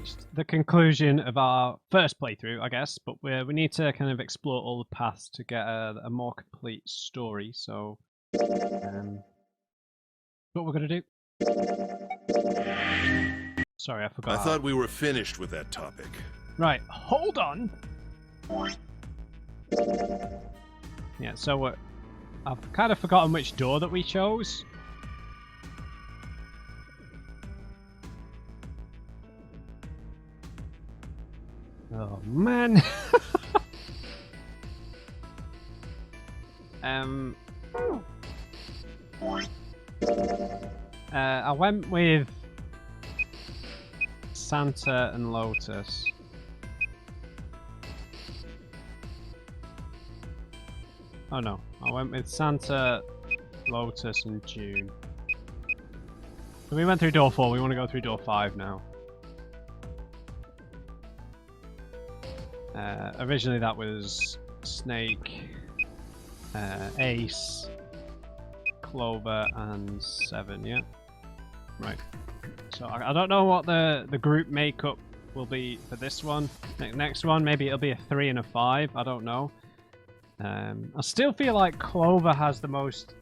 reached the conclusion of our first playthrough, I guess, but we need to kind of explore all the paths to get a more complete story. So, what we're gonna do? Sorry, I forgot. I thought we were finished with that topic. Right, hold on. Yeah, so I've kind of forgotten which door that we chose. Oh man. I went with Santa and Lotus. Oh no, I went with Santa, Lotus, and June. So we went through door 4, we want to go through door 5 now. Originally that was Snake, Ace, Clover, and 7, yeah? Right. So I don't know what the group makeup will be for this one. Next one, maybe it'll be a 3 and a 5, I don't know. I still feel like Clover has the most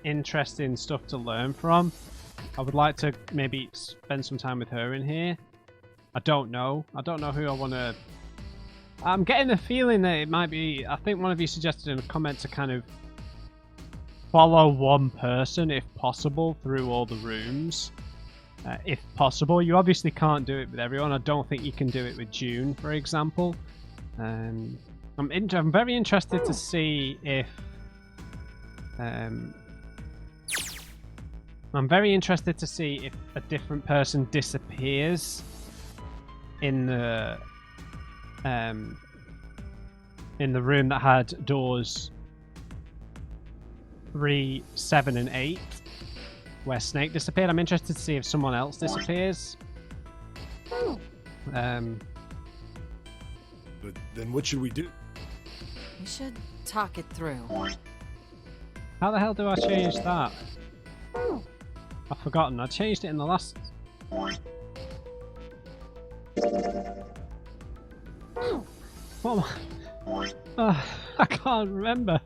interesting stuff to learn from. I would like to maybe spend some time with her in here. I don't know. I don't know who I want to... I'm getting the feeling that it might be... I think one of you suggested in a comment to kind of follow one person, if possible, through all the rooms. If possible. You obviously can't do it with everyone. I don't think you can do it with June, for example. I'm very interested to see if... I'm very interested to see if a different person disappears in the room that had doors 3, 7, and 8, where Snake disappeared. I'm interested to see if someone else disappears. But then what should we do? We should talk it through. How the hell do I change that? I've forgotten. I changed it in the last... What am I... I can't remember.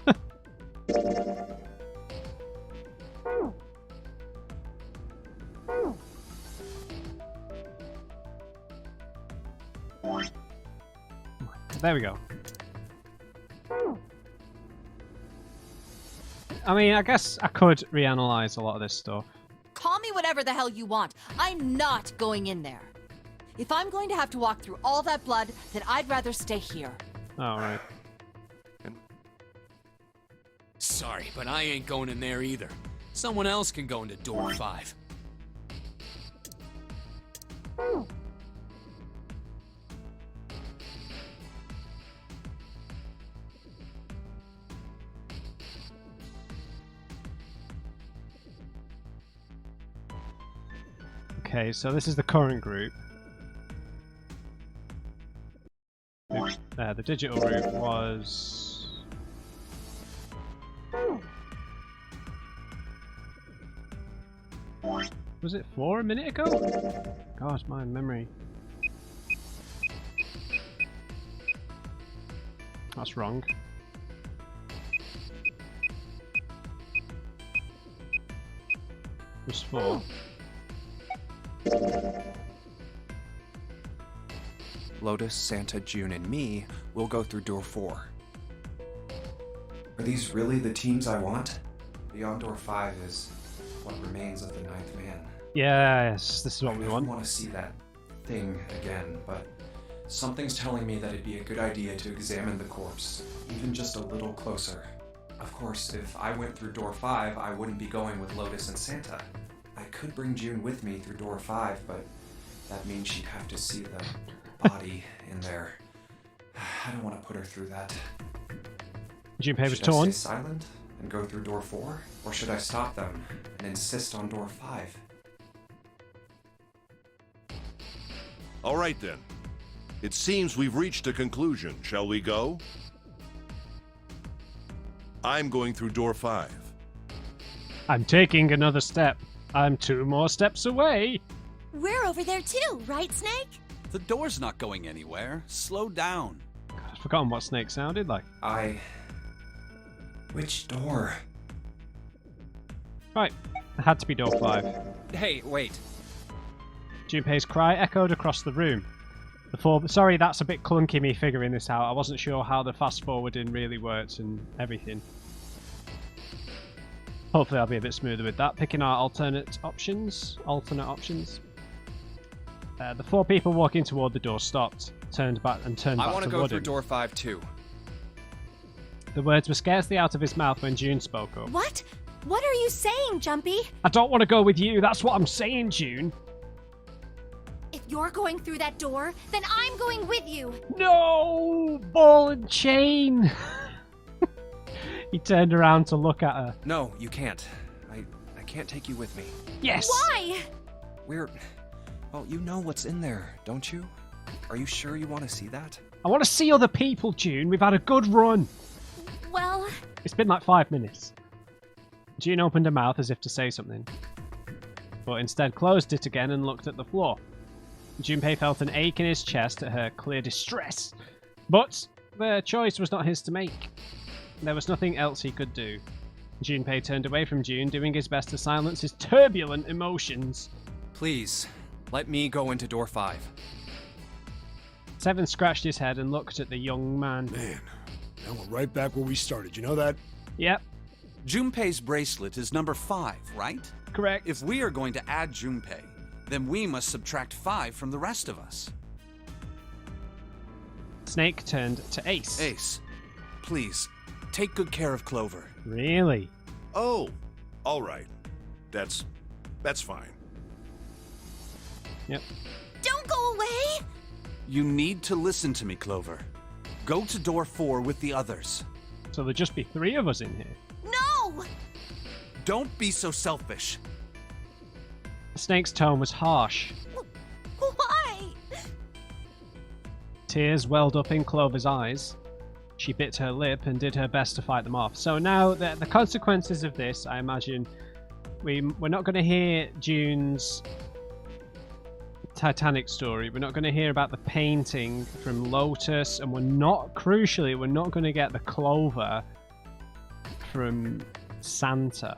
There we go. I mean, I guess I could reanalyze a lot of this stuff. Call me whatever the hell you want. I'm not going in there. If I'm going to have to walk through all that blood, then I'd rather stay here. Oh, right. Sorry, but I ain't going in there either. Someone else can go into door 5. Okay, so this is the current group. The digital route was... Was it 4 a minute ago? Gosh, my memory. That's wrong. It was 4. Lotus, Santa, June, and me will go through door 4. Are these really the teams I want? Beyond door 5 is what remains of the 9th man. Yes, this is what we want. I want to see that thing again, but something's telling me that it'd be a good idea to examine the corpse, even just a little closer. Of course, if I went through door 5, I wouldn't be going with Lotus and Santa. I could bring June with me through door 5, but that means she'd have to see the body in there. I don't want to put her through that. June paper's Should I torn. stay silent and go through door 4? Or should I stop them and insist on door 5? All right then. It seems we've reached a conclusion. Shall we go? I'm going through door 5. I'm taking another step. I'm 2 more steps away. We're over there too, right, Snake? The door's not going anywhere. Slow down. God, I've forgotten what Snake sounded like. Which door? Right, it had to be door 5. Hey, wait. Junpei's cry echoed across the room. Sorry, that's a bit clunky me figuring this out. I wasn't sure how the fast forwarding really worked and everything. Hopefully I'll be a bit smoother with that. Picking our alternate options. The 4 people walking toward the door stopped, turned back I to want to go through Wooden. door 5 too. The words were scarcely out of his mouth when June spoke up. What? What are you saying, Jumpy? I don't want to go with you, that's what I'm saying, June. If you're going through that door, then I'm going with you. No! Ball and chain! He turned around to look at her. No, you can't. I can't take you with me. Yes! Why? Well, you know what's in there, don't you? Are you sure you want to see that? I want to see other people, June. We've had a good run. Well, It's been like 5 minutes. June opened her mouth as if to say something, but instead closed it again and looked at the floor. Junpei felt an ache in his chest at her clear distress, but the choice was not his to make. There was nothing else he could do. Junpei turned away from June, doing his best to silence his turbulent emotions. Please, let me go into door 5. Seven scratched his head and looked at the young man. Man, now we're right back where we started. You know that? Yep, Junpei's bracelet is number 5, right? correct. If we are going to add Junpei, then we must subtract 5 from the rest of us. Snake turned to Ace. Ace, please, take good care of Clover. Really? Oh, all right. That's fine. Yep. don't go away. You need to listen to me, Clover. Go to door 4 with the others. So there'll just be 3 of us in here. No! Don't be so selfish. Snake's tone was harsh. Why? Tears welled up in Clover's eyes. She bit her lip and did her best to fight them off. So now, the consequences of this, I imagine, we're not going to hear June's Titanic story. We're not going to hear about the painting from Lotus, and we're not going to get the Clover from Santa.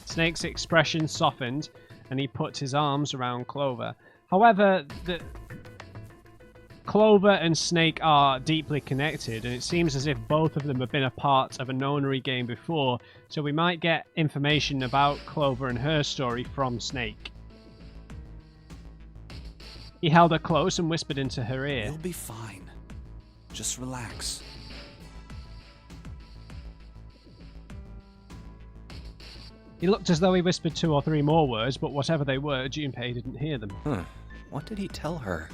Snake's expression softened, and he put his arms around Clover. However, Clover and Snake are deeply connected, and it seems as if both of them have been a part of a Nonary game before, so we might get information about Clover and her story from Snake. He held her close and whispered into her ear. You'll be fine. Just relax. He looked as though he whispered 2 or 3 more words, but whatever they were, Junpei didn't hear them. What did he tell her?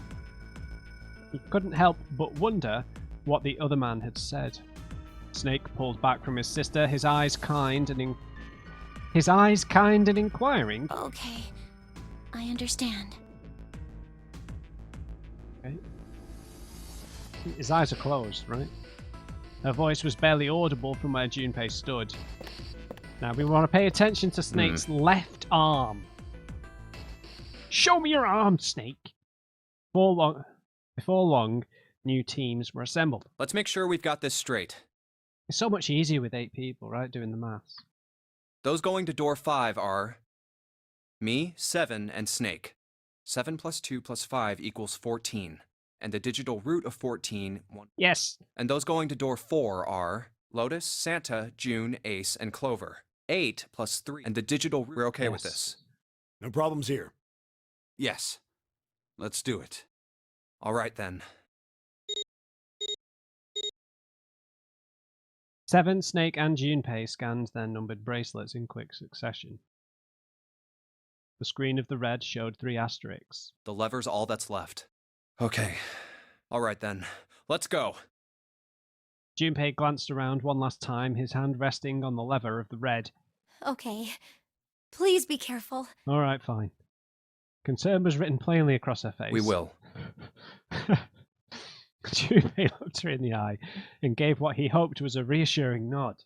He couldn't help but wonder what the other man had said. Snake pulled back from his sister, his eyes kind and inquiring. Okay, I understand. Okay. His eyes are closed, right? Her voice was barely audible from where Junpei stood. Now we want to pay attention to Snake's left arm. Show me your arm, Snake. Before long, new teams were assembled. Let's make sure we've got this straight. It's so much easier with 8 people, right? Doing the maths. Those going to door 5 are me, 7, and Snake. 7 plus 2 plus 5 equals 14. And the digital root of 14, 1. Yes. And those going to door 4 are Lotus, Santa, June, Ace, and Clover. 8 plus 3. And the digital root. We're okay with this. No problems here. Yes. Let's do it. All right then. 7, Snake, and Junpei scanned their numbered bracelets in quick succession. The screen of the red showed 3 asterisks. The lever's all that's left. Okay. All right then. Let's go. Junpei glanced around one last time, his hand resting on the lever of the red. Okay, please be careful. All right, fine. Concern was written plainly across her face. We will. Junpei looked her in the eye and gave what he hoped was a reassuring nod.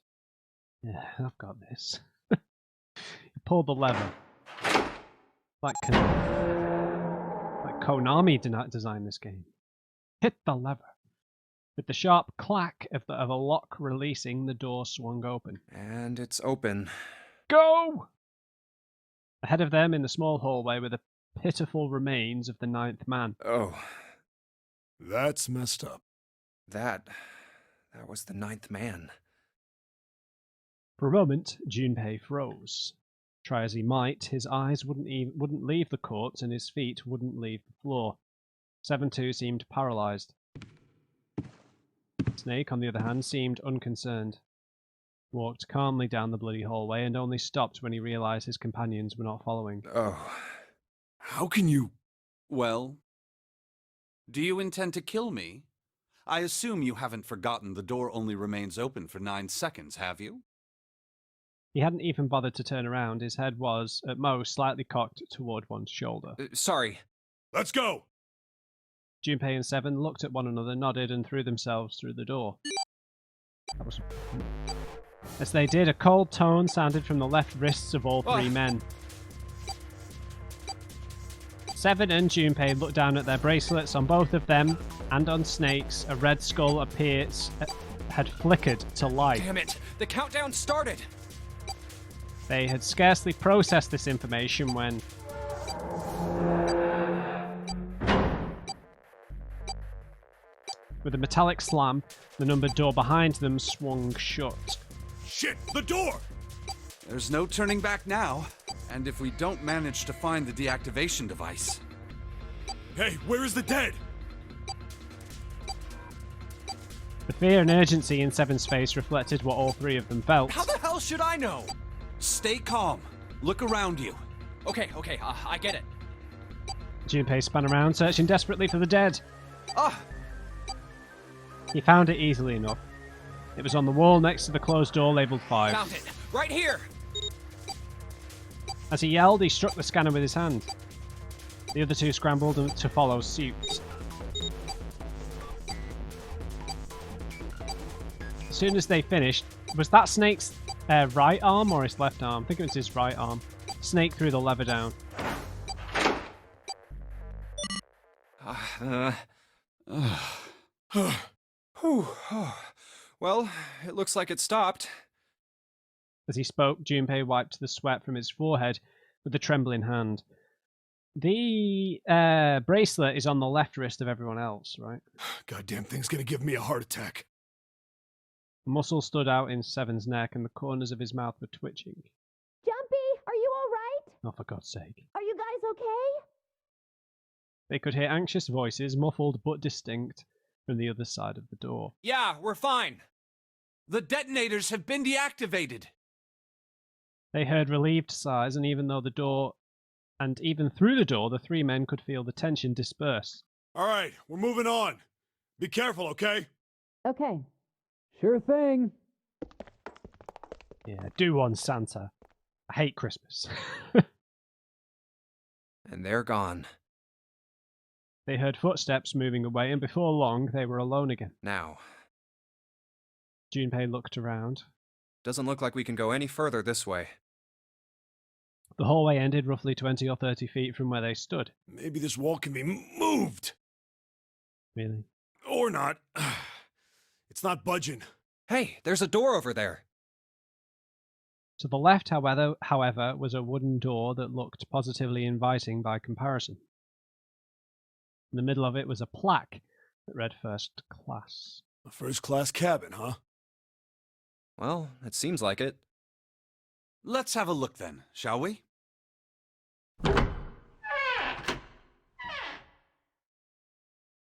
Yeah, I've got this. He pulled the lever. That can... Konami designed this game. Hit the lever. With the sharp clack of a lock releasing, the door swung open. And it's open. Go! Ahead of them in the small hallway were the pitiful remains of the 9th man. Oh. That's messed up. That was the 9th man. For a moment, Junpei froze. Try as he might, his eyes wouldn't leave the corpse and his feet wouldn't leave the floor. 7-2 seemed paralyzed. Snake, on the other hand, seemed unconcerned. Walked calmly down the bloody hallway and only stopped when he realized his companions were not following. Oh. How can you... Well, do you intend to kill me? I assume you haven't forgotten the door only remains open for 9 seconds, have you? He hadn't even bothered to turn around. His head was, at most, slightly cocked toward one's shoulder. Sorry. Let's go! Junpei and Seven looked at one another, nodded, and threw themselves through the door. As they did, a cold tone sounded from the left wrists of all three men. Seven and Junpei looked down at their bracelets. On both of them, and on Snake's, a red skull had flickered to life. Damn it! The countdown started! They had scarcely processed this information when... With a metallic slam, the numbered door behind them swung shut. Shit! The door! There's no turning back now. And if we don't manage to find the deactivation device... Hey, where is the dead? The fear and urgency in Seven's face reflected what all three of them felt. How the hell should I know? Stay calm. Look around you. Okay, I get it. Junpei spun around, searching desperately for the dead. Ah! He found it easily enough. It was on the wall next to the closed door labelled 5. Found it! Right here! As he yelled, he struck the scanner with his hand. The other two scrambled to follow suit. As soon as they finished, was that Snake's right arm or his left arm? I think it was his right arm. Snake threw the lever down. Well, it looks like it stopped. As he spoke, Junpei wiped the sweat from his forehead with a trembling hand. The bracelet is on the left wrist of everyone else, right? Goddamn thing's gonna give me a heart attack. A muscle stood out in Seven's neck and the corners of his mouth were twitching. Jumpy, are you all right? Oh, for God's sake. Are you guys okay? They could hear anxious voices, muffled but distinct, from the other side of the door. Yeah, we're fine. The detonators have been deactivated. They heard relieved sighs, and even through the door, the three men could feel the tension disperse. All right, we're moving on. Be careful, okay? Okay. Sure thing. Yeah, do one, Santa. I hate Christmas. And they're gone. They heard footsteps moving away, and before long, they were alone again. Now. Junpei looked around. Doesn't look like we can go any further this way. The hallway ended roughly 20 or 30 feet from where they stood. Maybe this wall can be moved. Really? Or not. It's not budging. Hey, there's a door over there. To the left, however, was a wooden door that looked positively inviting by comparison. In the middle of it was a plaque that read First Class. A first-class cabin, huh? Well, it seems like it. Let's have a look then, shall we?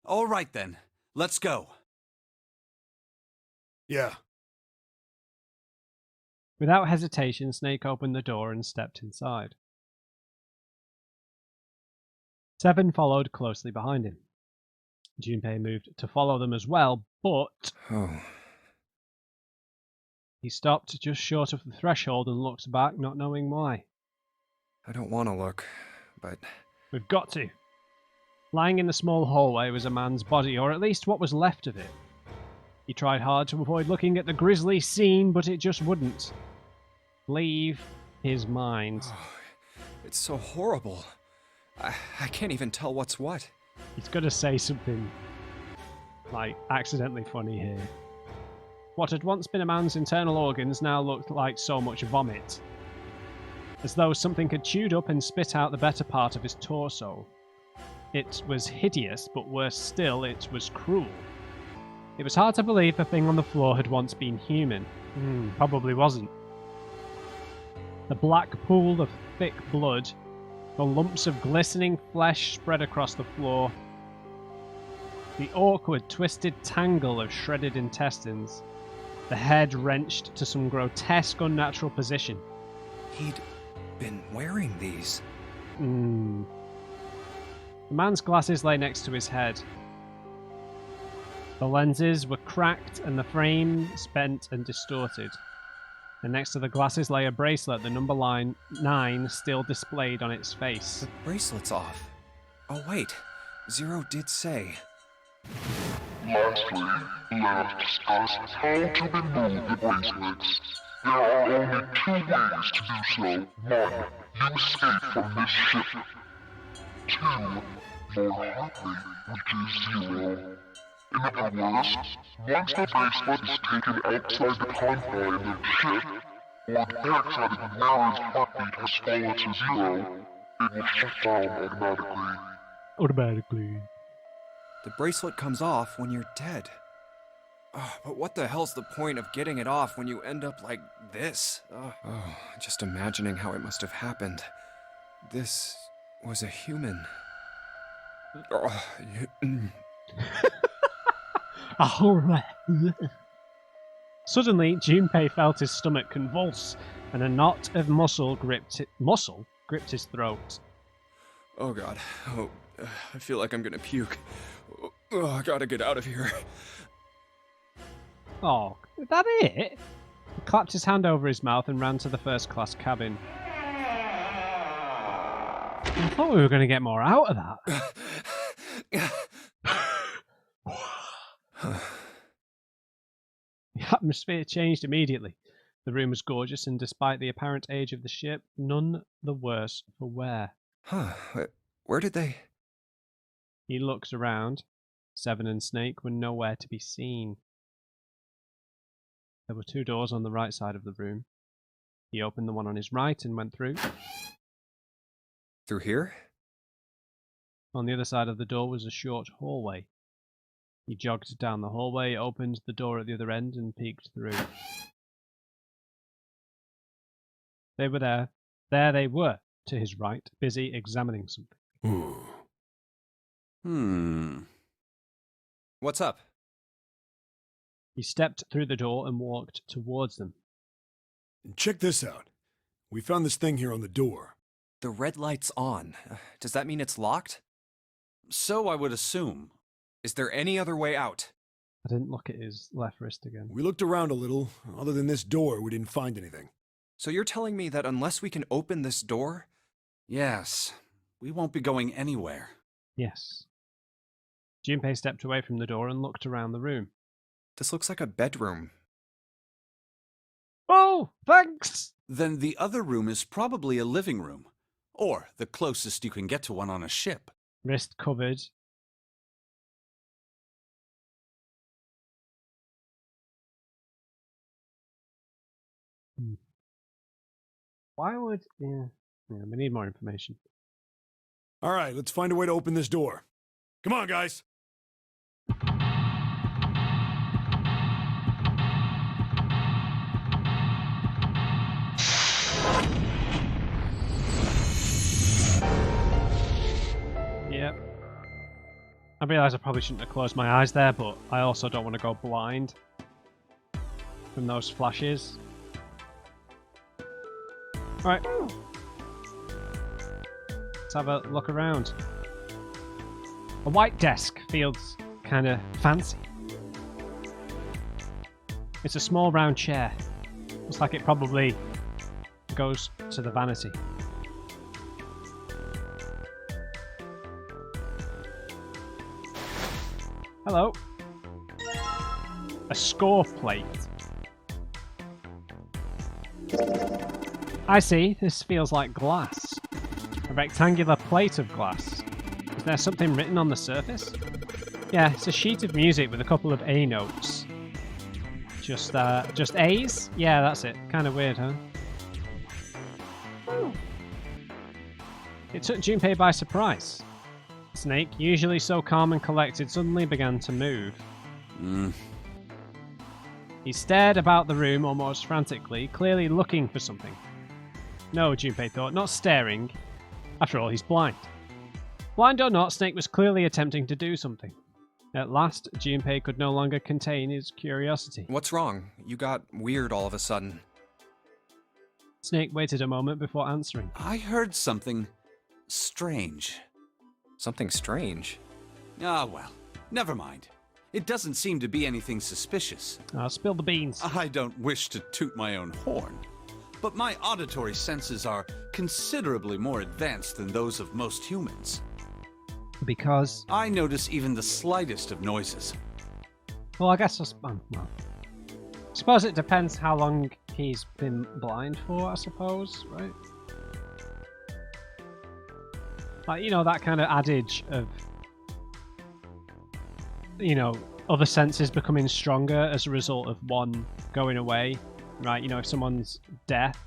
All right then, let's go. Yeah. Without hesitation, Snake opened the door and stepped inside. Seven followed closely behind him. Junpei moved to follow them as well, but... Oh. He stopped just short of the threshold and looked back, not knowing why. I don't want to look, but... We've got to. Lying in the small hallway was a man's body, or at least what was left of it. He tried hard to avoid looking at the grisly scene, but it just wouldn't leave his mind. It's so horrible. I can't even tell what's what. He's gonna say something, like, accidentally funny here. What had once been a man's internal organs now looked like so much vomit. As though something had chewed up and spit out the better part of his torso. It was hideous, but worse still, it was cruel. It was hard to believe the thing on the floor had once been human. Probably wasn't. The black pool of thick blood, the lumps of glistening flesh spread across the floor, the awkward, twisted tangle of shredded intestines, the head wrenched to some grotesque, unnatural position. He'd been wearing these. The man's glasses lay next to his head. The lenses were cracked and the frame bent and distorted. And next to the glasses lay a bracelet, the number 9 still displayed on its face. The bracelet's off. Oh wait, Zero did say. Lastly, let us discuss how to remove the bracelets. There are only 2 ways to do so. 1. You escape from this ship. 2. Your heart rate reaches 0. In other words, once the bracelet is taken outside the confine of the ship, or the backside of the wearer's heartbeat has fallen to 0, it will shut down automatically. The bracelet comes off when you're dead. Oh, but what the hell's the point of getting it off when you end up like this? Just imagining how it must have happened. This was a human. Suddenly, Junpei felt his stomach convulse, and a knot of muscle gripped his throat. Oh god. Oh, I feel like I'm gonna puke. Oh, I gotta get out of here. Oh, is that it? He clapped his hand over his mouth and ran to the first-class cabin. I thought we were going to get more out of that. The atmosphere changed immediately. The room was gorgeous, and despite the apparent age of the ship, none the worse for wear. Where did they... He looked around. Seven and Snake were nowhere to be seen. There were 2 doors on the right side of the room. He opened the one on his right and went through. Through here? On the other side of the door was a short hallway. He jogged down the hallway, opened the door at the other end, and peeked through. They were there. There they were, to his right, busy examining something. What's up? He stepped through the door and walked towards them. Check this out. We found this thing here on the door. The red light's on. Does that mean it's locked? So I would assume. Is there any other way out? I didn't look at his left wrist again. We looked around a little. Other than this door, we didn't find anything. So you're telling me that unless we can open this door? Yes. We won't be going anywhere. Yes. Junpei stepped away from the door and looked around the room. This looks like a bedroom. Oh, thanks! Then the other room is probably a living room. Or the closest you can get to one on a ship. Wrist covered. Why would... Yeah, we need more information. All right, let's find a way to open this door. Come on, guys! Yep. I realise I probably shouldn't have closed my eyes there, but I also don't want to go blind from those flashes. Alright. Let's have a look around. A white desk feels kind of fancy. It's a small round chair. Looks like it probably goes to the vanity. Hello. A score plate. I see. This feels like glass. rectangular plate of glass. Is there something written on the surface? Yeah, it's a sheet of music with a couple of A notes. Just A's? Yeah, that's it. Kind of weird, huh? It took Junpei by surprise. Snake, usually so calm and collected, suddenly began to move. He stared about the room almost frantically, clearly looking for something. No, Junpei thought, not staring. After all, he's blind. Blind or not, Snake was clearly attempting to do something. At last, Junpei could no longer contain his curiosity. What's wrong? You got weird all of a sudden. Snake waited a moment before answering. I heard something strange. Something strange? Ah, well, never mind. It doesn't seem to be anything suspicious. Spill the beans. I don't wish to toot my own horn, but my auditory senses are considerably more advanced than those of most humans. Because? I notice even the slightest of noises. Well, I guess well, suppose it depends how long he's been blind for, I suppose, right? Like, you know, that kind of adage of, you know, other senses becoming stronger as a result of one going away, right? You know, if someone's deaf,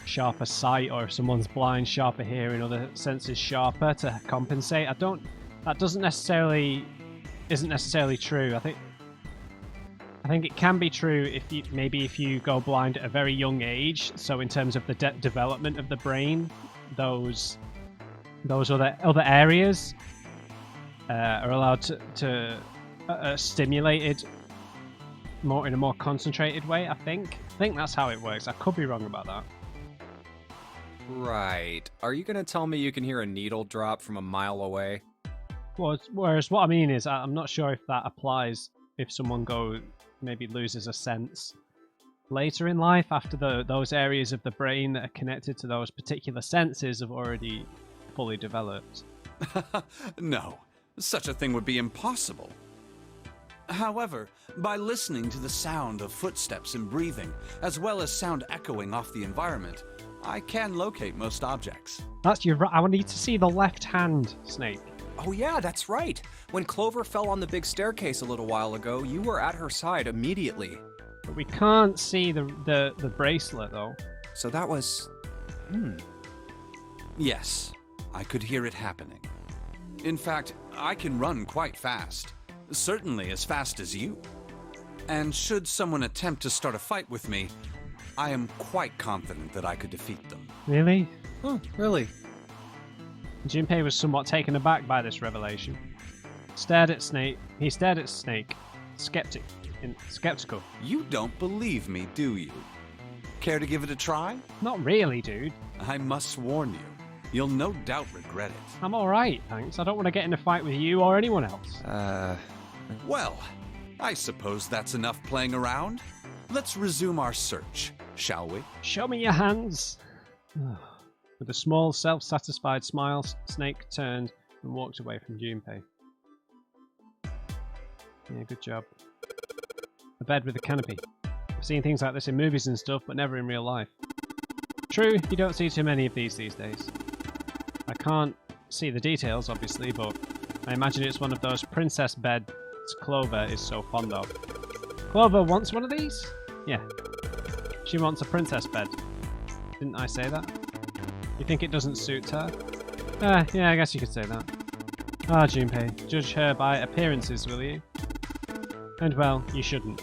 sharper sight, or if someone's blind, sharper hearing, other senses sharper to compensate. That isn't necessarily true. I think it can be true if you go blind at a very young age. So in terms of the development of the brain, those other areas are allowed to stimulated more in a more concentrated way. I think that's how it works. I could be wrong about that. Right. Are you gonna tell me you can hear a needle drop from a mile away? Whereas what I mean is, I'm not sure if that applies if someone maybe loses a sense later in life after those areas of the brain that are connected to those particular senses have already fully developed. No, such a thing would be impossible. However, by listening to the sound of footsteps and breathing, as well as sound echoing off the environment, I can locate most objects. I need to see the left hand, Snake. Oh yeah, that's right. When Clover fell on the big staircase a little while ago, you were at her side immediately. But we can't see the bracelet, though. So that was... Yes, I could hear it happening. In fact, I can run quite fast. Certainly as fast as you. And should someone attempt to start a fight with me, I am quite confident that I could defeat them. Really? Oh, really? Junpei was somewhat taken aback by this revelation. He stared at Snake, skeptical. You don't believe me, do you? Care to give it a try? Not really, dude. I must warn you, you'll no doubt regret it. I'm alright, thanks. I don't want to get in a fight with you or anyone else. Well, I suppose that's enough playing around. Let's resume our search, shall we? Show me your hands. With a small, self-satisfied smile, Snake turned and walked away from Junpei. Yeah, good job. A bed with a canopy. I've seen things like this in movies and stuff, but never in real life. True, you don't see too many of these days. I can't see the details, obviously, but I imagine it's one of those princess beds Clover is so fond of. Clover wants one of these? Yeah. She wants a princess bed. Didn't I say that? You think it doesn't suit her? Yeah, I guess you could say that. Ah, Junpei, judge her by appearances, will you? And well, you shouldn't.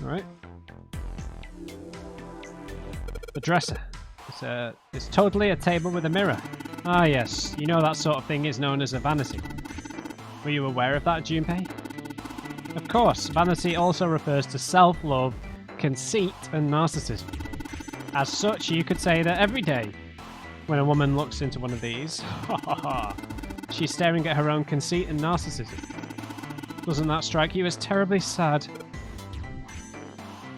Alright. The dresser. It's totally a table with a mirror. Ah yes, you know that sort of thing is known as a vanity. Were you aware of that, Junpei? Of course, vanity also refers to self-love, conceit, and narcissism. As such, you could say that every day, when a woman looks into one of these, she's staring at her own conceit and narcissism. Doesn't that strike you as terribly sad?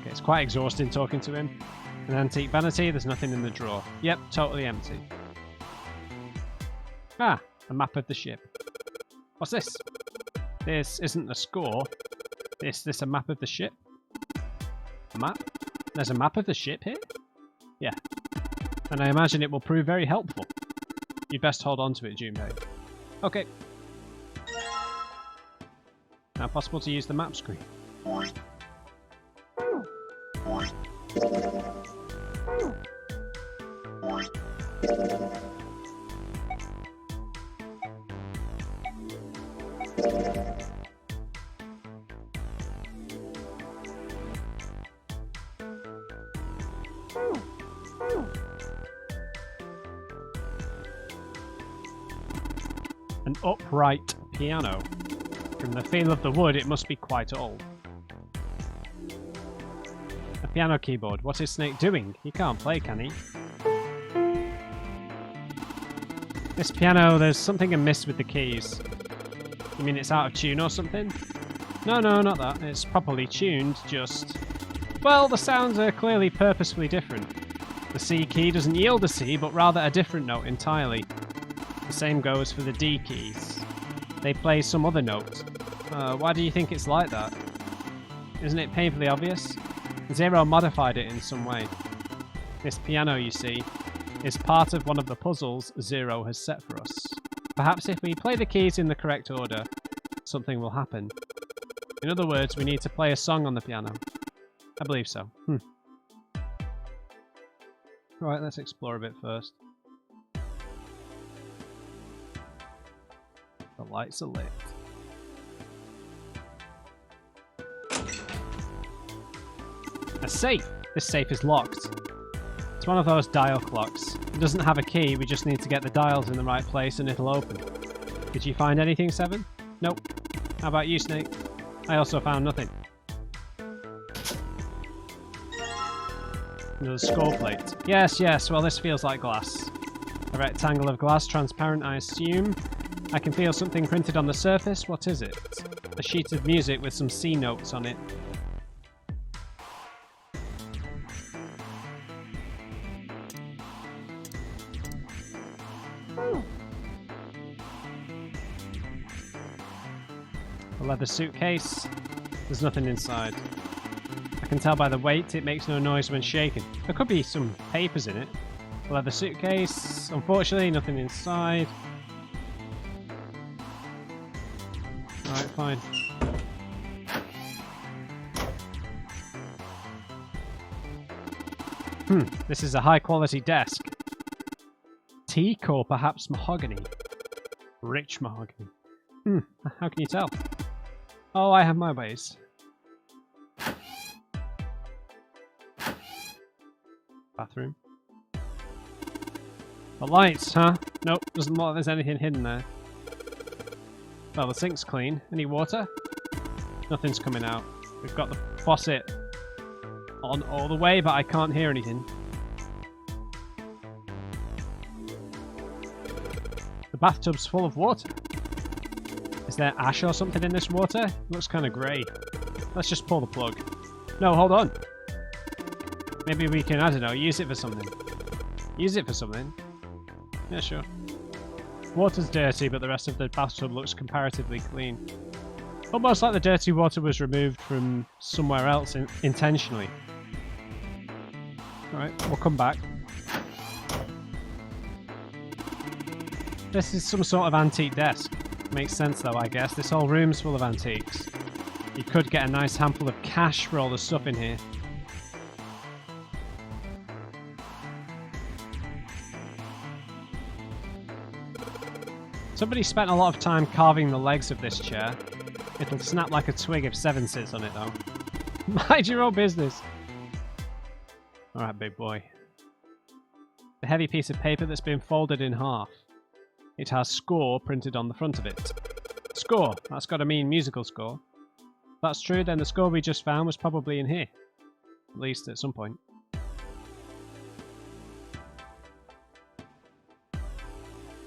Okay, it's quite exhausting talking to him. An antique vanity, there's nothing in the drawer. Yep, totally empty. Ah, a map of the ship. What's this? This isn't a score. Is this a map of the ship? A map? There's a map of the ship here? Yeah. And I imagine it will prove very helpful. You'd best hold on to it, Junpei. Okay. Now possible to use the map screen. An upright piano. From the feel of the wood, it must be quite old. A piano keyboard. What is Snake doing? He can't play, can he? This piano, there's something amiss with the keys. You mean it's out of tune or something? No, not that. It's properly tuned, just... Well, the sounds are clearly purposefully different. The C key doesn't yield a C, but rather a different note entirely. The same goes for the D keys. They play some other note. Why do you think it's like that? Isn't it painfully obvious? Zero modified it in some way. This piano, you see, is part of one of the puzzles Zero has set for us. Perhaps if we play the keys in the correct order, something will happen. In other words, we need to play a song on the piano. I believe so. Right, let's explore a bit first. The lights are lit. A safe! This safe is locked. It's one of those dial clocks. It doesn't have a key, we just need to get the dials in the right place and it'll open. Did you find anything, Seven? Nope. How about you, Snake? I also found nothing. Another score plate. Yes, well this feels like glass. A rectangle of glass, transparent I assume. I can feel something printed on the surface. What is it? A sheet of music with some C notes on it. A leather suitcase. There's nothing inside. I can tell by the weight it makes no noise when shaken. There could be some papers in it. A leather suitcase. Unfortunately, nothing inside. Alright, fine. This is a high quality desk. Teak or perhaps mahogany. Rich mahogany. How can you tell? Oh, I have my ways. Bathroom. The lights, huh? Nope, doesn't look like there's anything hidden there. Well, the sink's clean. Any water? Nothing's coming out. We've got the faucet on all the way, but I can't hear anything. The bathtub's full of water. Is there ash or something in this water? It looks kind of grey. Let's just pull the plug. No, hold on. Maybe we can, I don't know, use it for something. Use it for something? Yeah, sure. Water's dirty, but the rest of the bathtub looks comparatively clean. Almost like the dirty water was removed from somewhere else intentionally. Alright, we'll come back. This is some sort of antique desk. Makes sense though, I guess. This whole room's full of antiques. You could get a nice handful of cash for all the stuff in here. Somebody spent a lot of time carving the legs of this chair. It'll snap like a twig if Seven sits on it though. Mind your own business. Alright, big boy. A heavy piece of paper that's been folded in half. It has score printed on the front of it. Score! That's got to mean musical score. If that's true, then the score we just found was probably in here. At least at some point.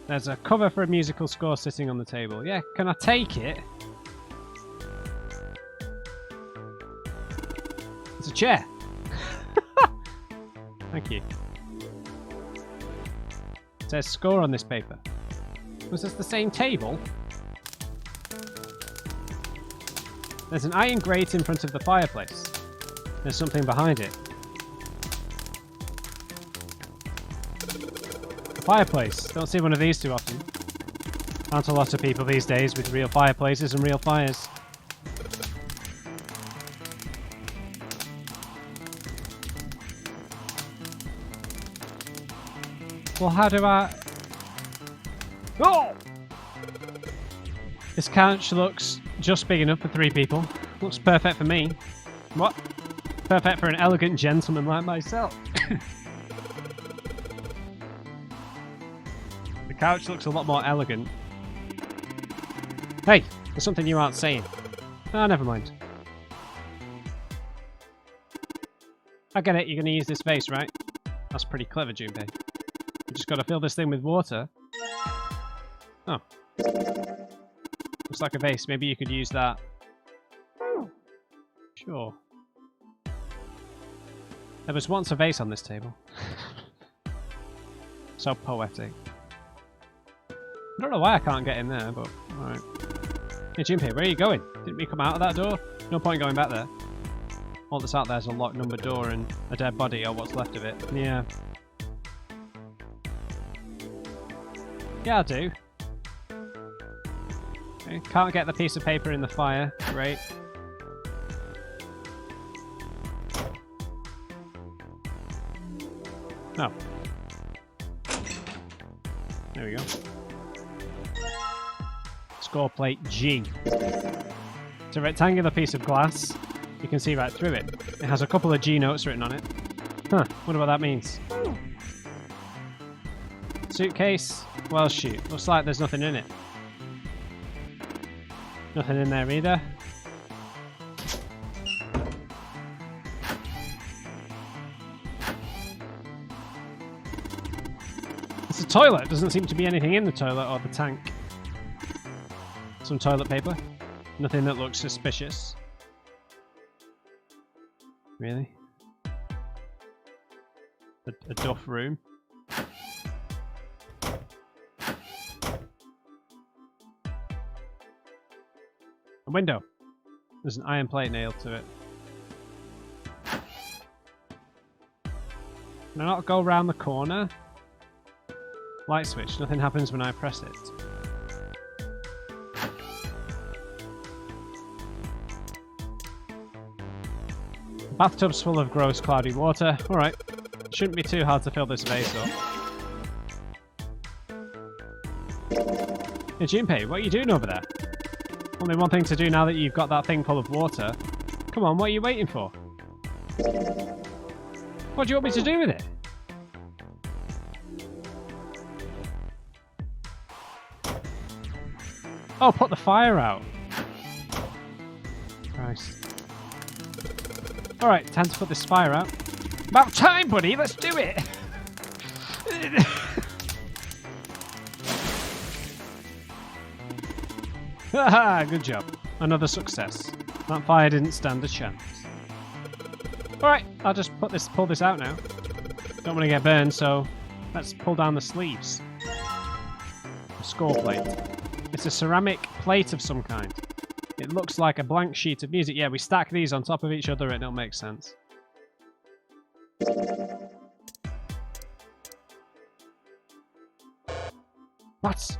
There's a cover for a musical score sitting on the table. Yeah, can I take it? It's a chair. Thank you. It says score on this paper. Was this the same table? There's an iron grate in front of the fireplace. There's something behind it. Fireplace. Don't see one of these too often. Aren't a lot of people these days with real fireplaces and real fires. Well, how do I... Oh! This couch looks just big enough for 3 people. Looks perfect for me. What? Perfect for an elegant gentleman like myself. The couch looks a lot more elegant. Hey, there's something you aren't saying. Oh, never mind. I get it, you're going to use this vase, right? That's pretty clever, Junpei. You just got to fill this thing with water. Oh. Looks like a vase. Maybe you could use that. Sure. There was once a vase on this table. So poetic. I don't know why I can't get in there, but alright. Hey Junpei, where are you going? Didn't we come out of that door? No point going back there. All that's out there is a locked number door and a dead body, or what's left of it. Yeah. Yeah, I do. Okay, can't get the piece of paper in the fire. Great. Oh. There we go. Score plate G. It's a rectangular piece of glass. You can see right through it. It has a couple of G notes written on it. Huh, wonder what that means. Suitcase. Well, shoot. Looks like there's nothing in it. Nothing in there either. It's a toilet. Doesn't seem to be anything in the toilet or the tank. Some toilet paper. Nothing that looks suspicious. Really? A duff room. A window. There's an iron plate nailed to it. Can I not go around the corner? Light switch. Nothing happens when I press it. Bathtub's full of gross, cloudy water. Alright. Shouldn't be too hard to fill this vase up. Hey Junpei, what are you doing over there? Only one thing to do now that you've got that thing full of water. Come on, what are you waiting for? What do you want me to do with it? Oh, put the fire out. Christ. Alright, time to put this fire out. About time, buddy, let's do it! Haha, good job. Another success. That fire didn't stand a chance. Alright, I'll just pull this out now. Don't want to get burned, so let's pull down the sleeves. A score plate. It's a ceramic plate of some kind. It looks like a blank sheet of music. Yeah, we stack these on top of each other and it'll make sense. What?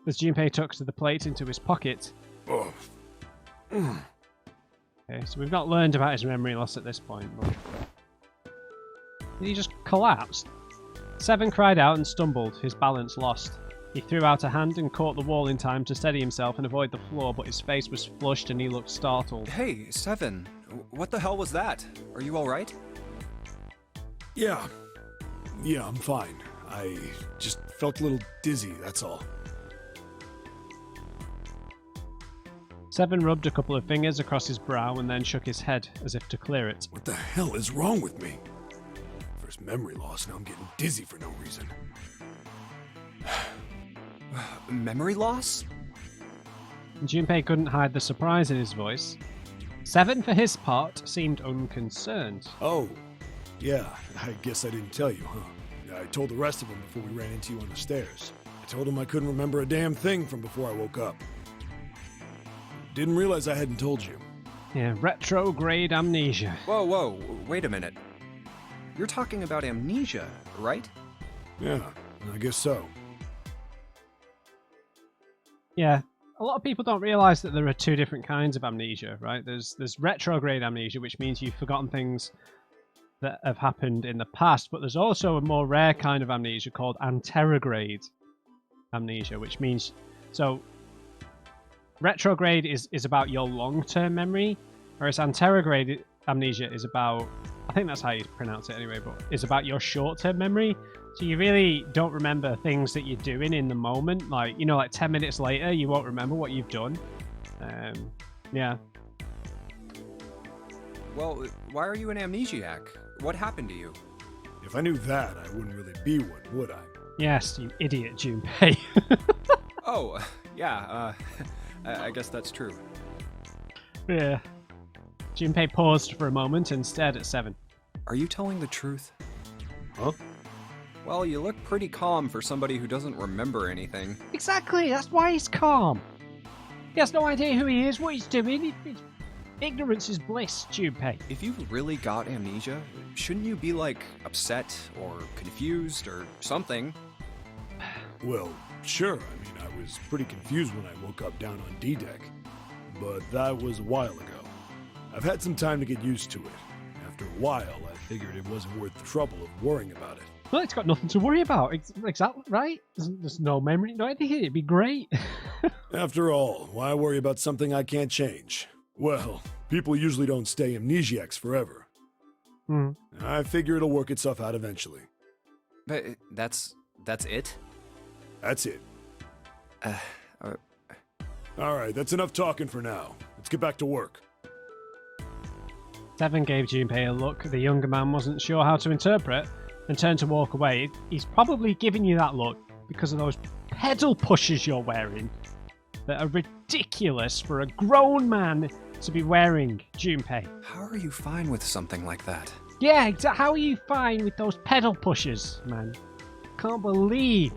As Junpei tucks the plate into his pocket. Oh. Okay, so we've not learned about his memory loss at this point. But... He just collapsed. Seven cried out and stumbled, his balance lost. He threw out a hand and caught the wall in time to steady himself and avoid the floor, but his face was flushed and he looked startled. Hey, Seven. What the hell was that? Are you alright? Yeah. Yeah, I'm fine. I just felt a little dizzy, that's all. Seven rubbed a couple of fingers across his brow and then shook his head as if to clear it. What the hell is wrong with me? First memory loss, now I'm getting dizzy for no reason. Memory loss? Junpei couldn't hide the surprise in his voice. Seven, for his part, seemed unconcerned. Oh, yeah, I guess I didn't tell you, huh? I told the rest of them before we ran into you on the stairs. I told them I couldn't remember a damn thing from before I woke up. Didn't realize I hadn't told you. Yeah, retrograde amnesia. Whoa, whoa, wait a minute. You're talking about amnesia, right? Yeah, I guess so. Yeah, a lot of people don't realize that there are two different kinds of amnesia, right? There's retrograde amnesia, which means you've forgotten things that have happened in the past, but there's also a more rare kind of amnesia called anterograde amnesia, which means... So, retrograde is about your long-term memory, whereas anterograde amnesia is about... I think that's how you pronounce it anyway, but is about your short-term memory. So you really don't remember things that you're doing in the moment. Like, you know, like 10 minutes later, you won't remember what you've done. Yeah. Well, why are you an amnesiac? What happened to you? If I knew that, I wouldn't really be one, would I? Yes, you idiot, Junpei. Oh, yeah, I guess that's true. Yeah. Junpei paused for a moment and stared at Seven. Are you telling the truth? Huh? Well, you look pretty calm for somebody who doesn't remember anything. Exactly, that's why he's calm. He has no idea who he is, what he's doing. Ignorance is bliss, Junpei. If you've really got amnesia, shouldn't you be, like, upset or confused or something? Well, sure. I mean, I was pretty confused when I woke up down on D-Deck. But that was a while ago. I've had some time to get used to it. After a while, I figured it wasn't worth the trouble of worrying about it. Well, it's got nothing to worry about. Exactly, right? There's no memory, no anything. It'd be great. After all, why worry about something I can't change? Well, people usually don't stay amnesiacs forever. I figure it'll work itself out eventually. But that's it? That's it. Alright, that's enough talking for now. Let's get back to work. Seven gave Junpei a look the younger man wasn't sure how to interpret and turned to walk away. He's probably giving you that look because of those pedal pushers you're wearing that are ridiculous for a grown man to be wearing, Junpei. How are you fine with something like that? Yeah, how are you fine with those pedal pushers, man? Can't believe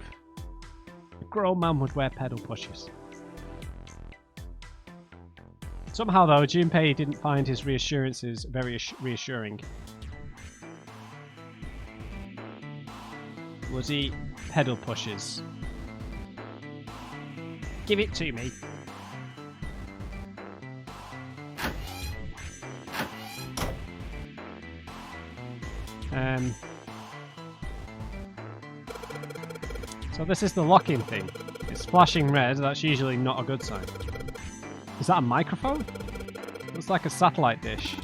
a grown man would wear pedal pushers. Somehow, though, Junpei didn't find his reassurances very reassuring. Bloody pedal pushers. Give it to me. So this is the lock-in thing. It's flashing red, that's usually not a good sign. Is that a microphone? Looks like a satellite dish.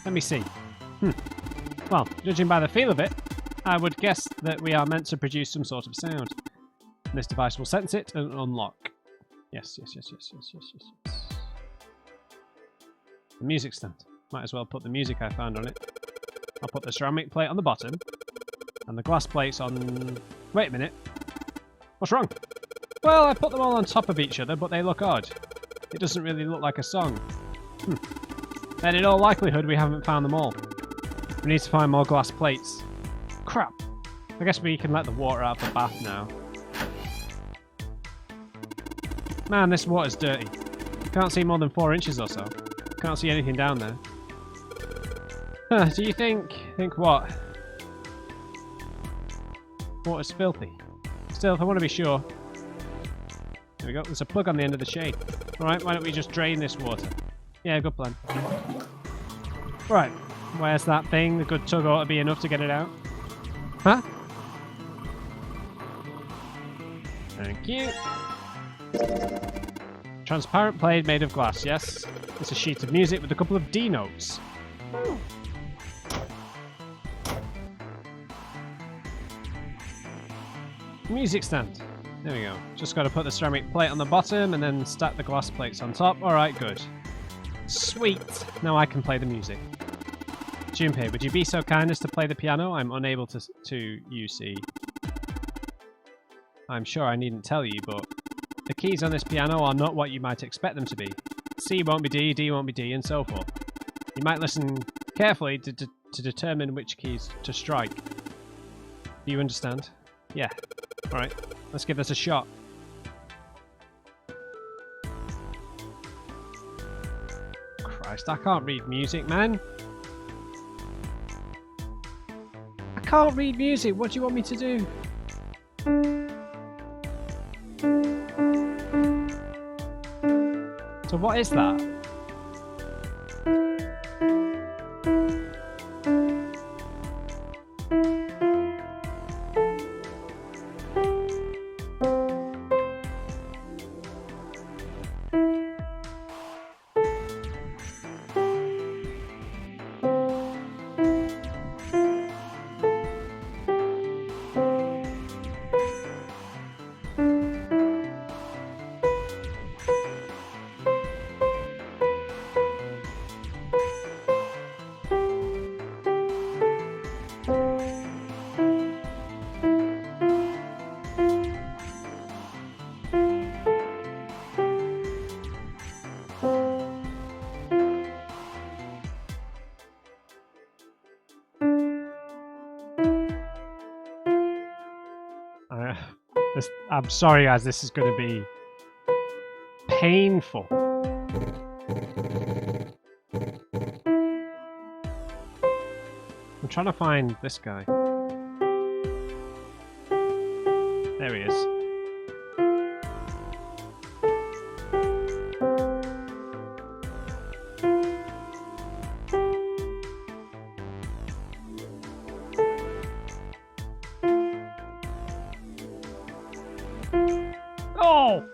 Let me see. Well, judging by the feel of it, I would guess that we are meant to produce some sort of sound. This device will sense it and unlock. Yes. The music stand. Might as well put the music I found on it. I'll put the ceramic plate on the bottom, and the glass plates on... Wait a minute. What's wrong? Well, I put them all on top of each other, but they look odd. It doesn't really look like a song. Then in all likelihood, we haven't found them all. We need to find more glass plates. Crap. I guess we can let the water out of the bath now. Man, this water's dirty. Can't see more than 4 inches or so. Can't see anything down there. Do you think what? Water's filthy. Still, if I want to be sure. There we go. There's a plug on the end of the shade. Alright, why don't we just drain this water? Yeah, good plan. Right. Where's that thing? The good tug ought to be enough to get it out. Huh? Thank you. Transparent plate made of glass, yes. It's a sheet of music with a couple of D notes. Music stand. There we go. Just got to put the ceramic plate on the bottom and then stack the glass plates on top. Alright, good. Sweet. Now I can play the music. Junpei, would you be so kind as to play the piano? I'm unable to you see. I'm sure I needn't tell you, but the keys on this piano are not what you might expect them to be. C won't be D, D won't be D, and so forth. You might listen carefully to determine which keys to strike. Do you understand? Yeah. Alright, let's give this a shot. Christ, I can't read music, man. I can't read music. What do you want me to do? So what is that? I'm sorry, guys. This is going to be painful. I'm trying to find this guy. There he is. Oh!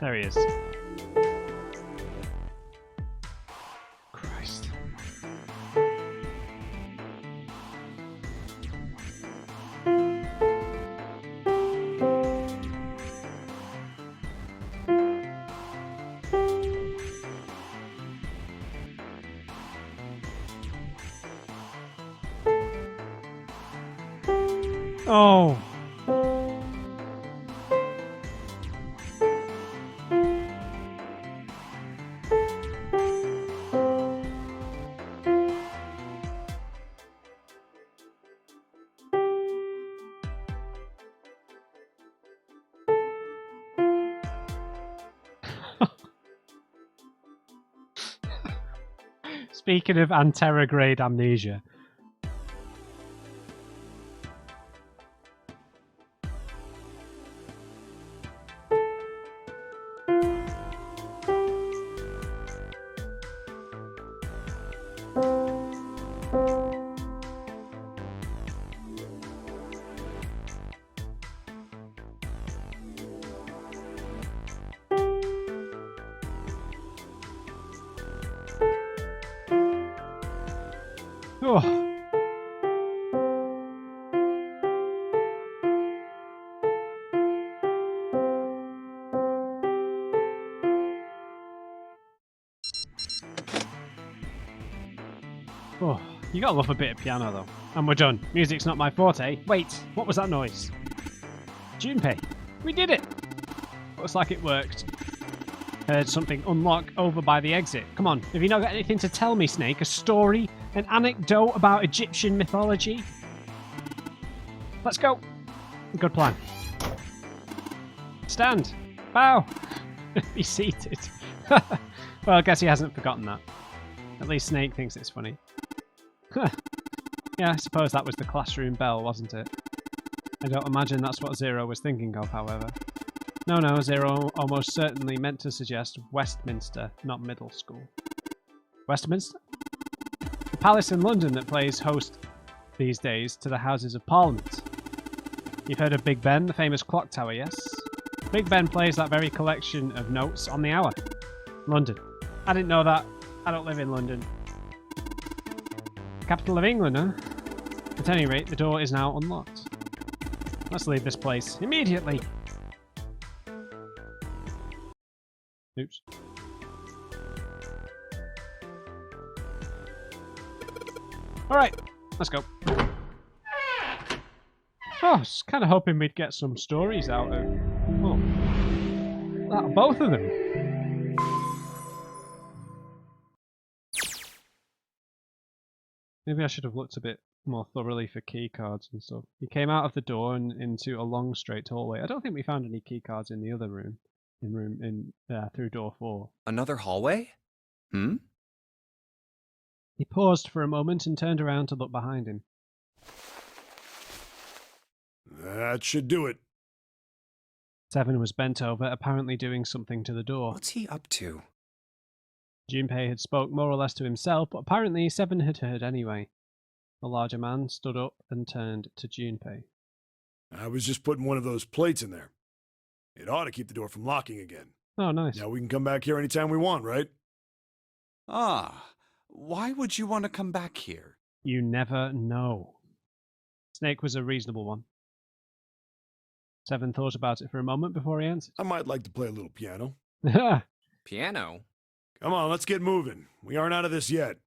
There he is. Christ. Oh. Speaking of anterograde amnesia. Oh. Oh, you gotta love a bit of piano though. And we're done. Music's not my forte. Wait, what was that noise? Junpei, we did it! Looks like it worked. Heard something unlock over by the exit. Come on, have you not got anything to tell me, Snake? A story? An anecdote about Egyptian mythology? Let's go. Good plan. Stand. Bow. Be seated. Well, I guess he hasn't forgotten that. At least Snake thinks it's funny. Yeah, I suppose that was the classroom bell, wasn't it? I don't imagine that's what Zero was thinking of, however. No, Zero almost certainly meant to suggest Westminster, not middle school. Westminster? The palace in London that plays host these days to the Houses of Parliament. You've heard of Big Ben, the famous clock tower, yes? Big Ben plays that very collection of notes on the hour. London. I didn't know that. I don't live in London. Capital of England, huh? At any rate, the door is now unlocked. Let's leave this place immediately. Oops. Alright, let's go. Oh, I was kind of hoping we'd get some stories out of... Oh. Both of them. Maybe I should have looked a bit more thoroughly for key cards and stuff. He came out of the door and into a long straight hallway. I don't think we found any key cards in the other room. Through door 4. Another hallway? Hmm? He paused for a moment and turned around to look behind him. That should do it. 7 was bent over, apparently doing something to the door. What's he up to? Junpei had spoke more or less to himself, but apparently 7 had heard anyway. The larger man stood up and turned to Junpei. I was just putting one of those plates in there. It ought to keep the door from locking again. Oh, nice. Now we can come back here anytime we want, right? Ah, why would you want to come back here? You never know. Snake was a reasonable one. 7 thought about it for a moment before he answered. I might like to play a little piano. Piano? Come on, let's get moving. We aren't out of this yet.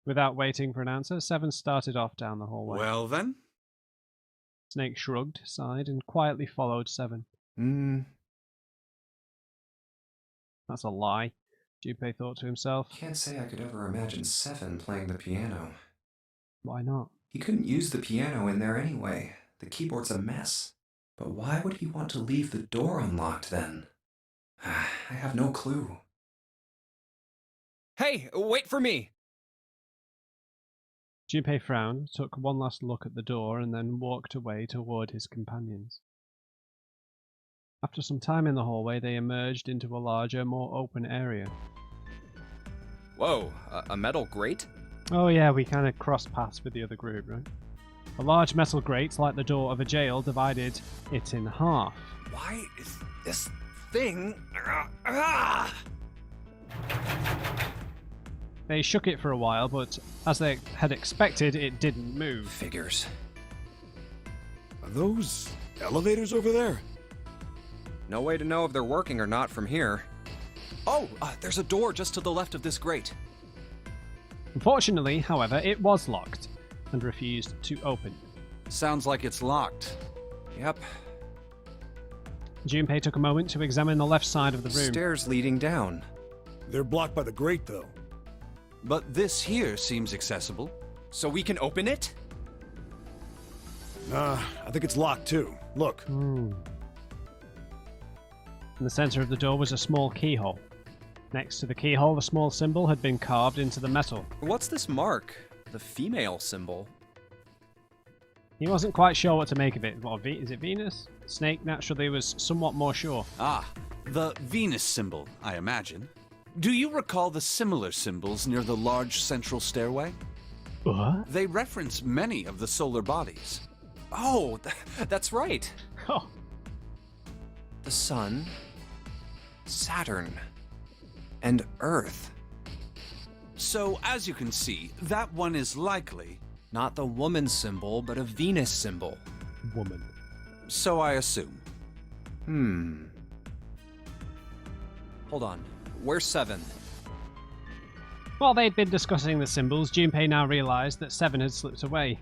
Without waiting for an answer, 7 started off down the hallway. Well then? Snake shrugged, sighed, and quietly followed 7. That's a lie, Junpei thought to himself. Can't say I could ever imagine 7 playing the piano. Why not? He couldn't use the piano in there anyway. The keyboard's a mess. But why would he want to leave the door unlocked then? I have no clue. Hey, wait for me! Junpei frowned, took one last look at the door, and then walked away toward his companions. After some time in the hallway, they emerged into a larger, more open area. Whoa, a metal grate? Oh yeah, we kind of crossed paths with the other group, right? A large metal grate, like the door of a jail, divided it in half. Why is this thing... They shook it for a while, but as they had expected, it didn't move. Figures. Are those elevators over there? No way to know if they're working or not from here. Oh, there's a door just to the left of this grate. Unfortunately, however, it was locked and refused to open. Sounds like it's locked. Yep. Junpei took a moment to examine the left side of the room. Stairs leading down. They're blocked by the grate, though. But this here seems accessible. So we can open it? I think it's locked, too. Look. In the center of the door was a small keyhole. Next to the keyhole, a small symbol had been carved into the metal. What's this mark? The female symbol. He wasn't quite sure what to make of it. Is it Venus? Snake naturally was somewhat more sure. Ah, the Venus symbol, I imagine. Do you recall the similar symbols near the large central stairway? What? They reference many of the solar bodies. Oh, that's right. Oh. The Sun, Saturn, and Earth. So, as you can see, that one is likely... Not the woman symbol, but a Venus symbol. Woman. So I assume. Hold on. Where's 7? While they'd been discussing the symbols, Junpei now realized that 7 had slipped away.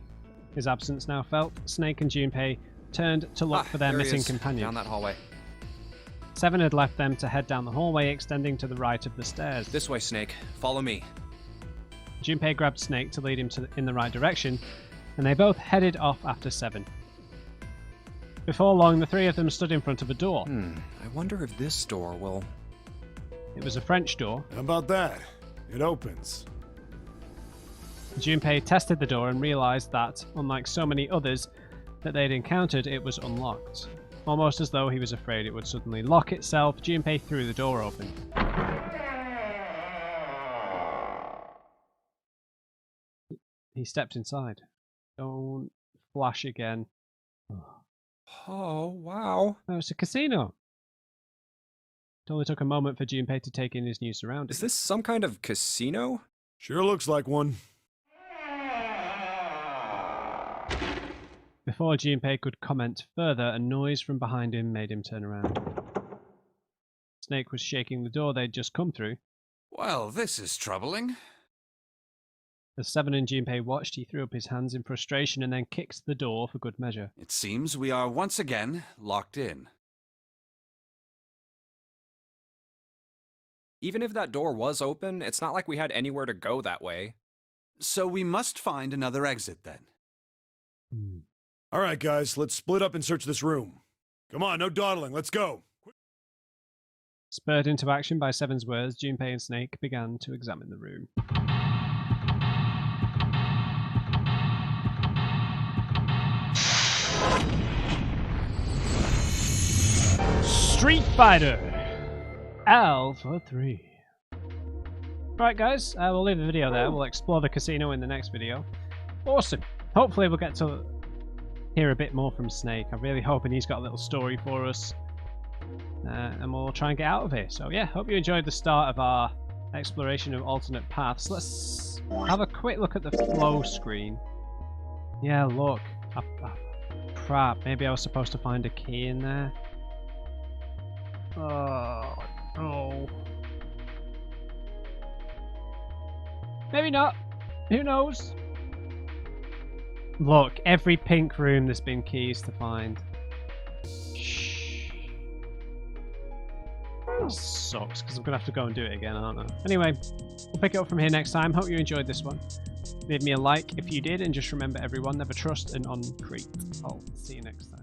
His absence now felt. Snake and Junpei turned to look for their there he missing is, companion. down that hallway. 7 had left them to head down the hallway, extending to the right of the stairs. This way, Snake. Follow me. Junpei grabbed Snake to lead him in the right direction, and they both headed off after 7. Before long, the 3 of them stood in front of a door. I wonder if this door will... It was a French door. How about that? It opens. Junpei tested the door and realized that, unlike so many others that they'd encountered, it was unlocked. Almost as though he was afraid it would suddenly lock itself, Junpei threw the door open. He stepped inside. Don't flash again. Oh, wow. Oh, it's a casino. It only took a moment for Junpei to take in his new surroundings. Is this some kind of casino? Sure looks like one. Before Junpei could comment further, a noise from behind him made him turn around. Snake was shaking the door they'd just come through. Well, this is troubling. As 7 and Junpei watched, he threw up his hands in frustration and then kicked the door for good measure. It seems we are once again locked in. Even if that door was open, it's not like we had anywhere to go that way. So we must find another exit then. All right, guys, let's split up and search this room. Come on, no dawdling, let's go. Spurred into action by Seven's words, Junpei and Snake began to examine the room. Street Fighter Alpha 3. Right, guys, we'll leave the video there. We'll explore the casino in the next video. Awesome. Hopefully we'll get to hear a bit more from Snake. I'm really hoping he's got a little story for us. And we'll try and get out of here. So yeah, hope you enjoyed the start of our exploration of alternate paths. Let's have a quick look at the flow screen. Yeah, look. Crap, maybe I was supposed to find a key in there. Oh, no. Maybe not. Who knows? Look, every pink room there's been keys to find. Shh. That sucks, because I'm going to have to go and do it again, aren't I? Anyway, we'll pick it up from here next time. Hope you enjoyed this one. Leave me a like if you did, and just remember everyone, never trust an on-creep. I'll see you next time.